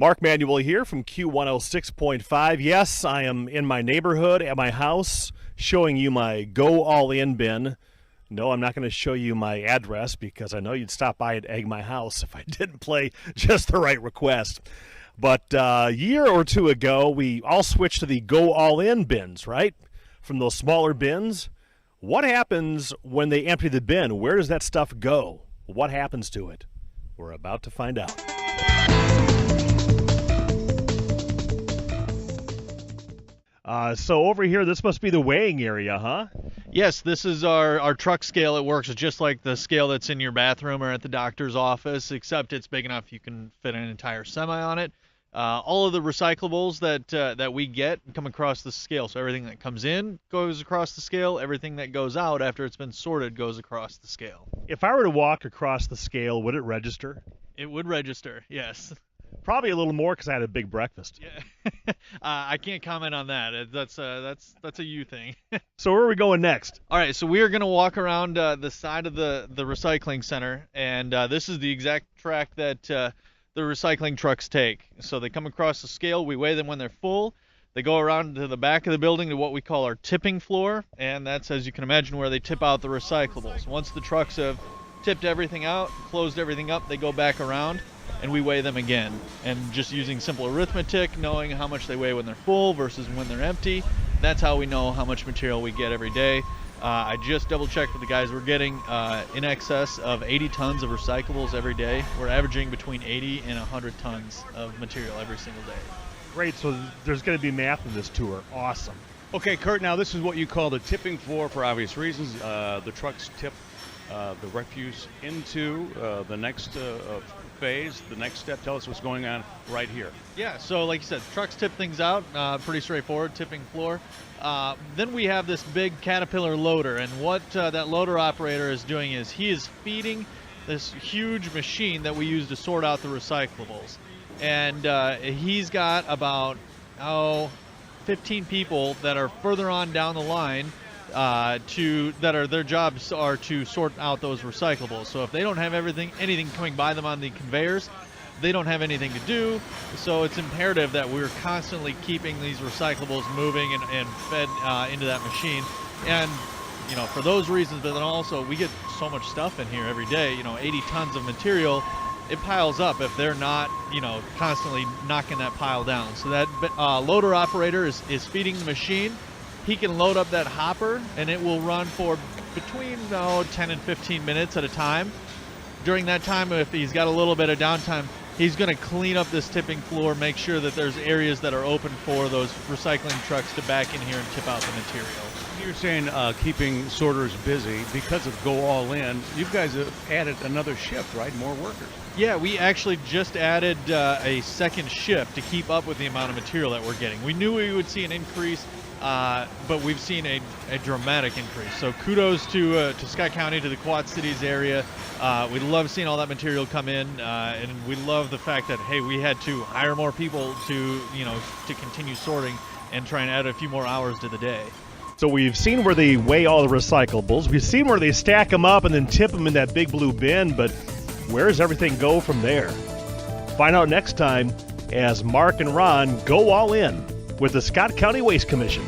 Mark Manuel here from Q106.5. Yes, I am in my neighborhood at my house showing you my Go All In bin. No, I'm not going to show you my address because I know you'd stop by and egg my house if I didn't play just the right request. But a year or two ago, we all switched to the Go All In bins, right? From those smaller bins. What happens when they empty the bin? Where does that stuff go? What happens to it? We're about to find out. So over here, this must be the weighing area, huh? Yes, this is our truck scale. It works just like the scale that's in your bathroom or at the doctor's office, except it's big enough you can fit an entire semi on it. All of the recyclables that we get come across the scale. So everything that comes in goes across the scale. Everything that goes out after it's been sorted goes across the scale. If I were to walk across the scale, would it register? It would register, yes. Probably a little more because I had a big breakfast. Yeah. I can't comment on that. That's a you thing. So where are we going next? All right, so we are going to walk around the side of the recycling center, and this is the exact track that the recycling trucks take. So they come across the scale. We weigh them when they're full. They go around to the back of the building to what we call our tipping floor, and that's, as you can imagine, where they tip out the recyclables. Once the trucks have tipped everything out, closed everything up, they go back around, and we weigh them again. And just using simple arithmetic, knowing how much they weigh when they're full versus when they're empty, that's how we know how much material we get every day. I just double-checked with the guys. We're getting in excess of 80 tons of recyclables every day. We're averaging between 80 and 100 tons of material every single day. Great, so there's going to be math in this tour. Awesome. Okay, Kurt, now this is what you call the tipping floor for obvious reasons. The trucks tip the refuse into the next phase, the next step. Tell us what's going on right here. Yeah, so like you said, trucks tip things out, pretty straightforward, tipping floor. Then we have this big Caterpillar loader, and what that loader operator is doing is he is feeding this huge machine that we use to sort out the recyclables. And he's got about 15 people that are further on down the line their jobs are to sort out those recyclables. So if they don't have anything coming by them on the conveyors, they don't have anything to do. So it's imperative that we're constantly keeping these recyclables moving and fed into that machine. And for those reasons, but then also we get so much stuff in here every day. 80 tons of material. It piles up if they're not, constantly knocking that pile down. So that loader operator is feeding the machine. He can load up that hopper, and it will run for between 10 and 15 minutes at a time. During that time, if he's got a little bit of downtime, he's going to clean up this tipping floor, make sure that there's areas that are open for those recycling trucks to back in here and tip out the material. You're saying keeping sorters busy because of Go All In. You guys have added another shift, right? More workers. Yeah, we actually just added a second shift to keep up with the amount of material that we're getting. We knew we would see an increase, but we've seen a dramatic increase. So kudos to Scott County, to the Quad Cities area. We love seeing all that material come in, and we love the fact that, hey, we had to hire more people to continue sorting and try and add a few more hours to the day. So we've seen where they weigh all the recyclables. We've seen where they stack them up and then tip them in that big blue bin, but where does everything go from there? Find out next time as Mark and Ron go all in with the Scott County Waste Commission.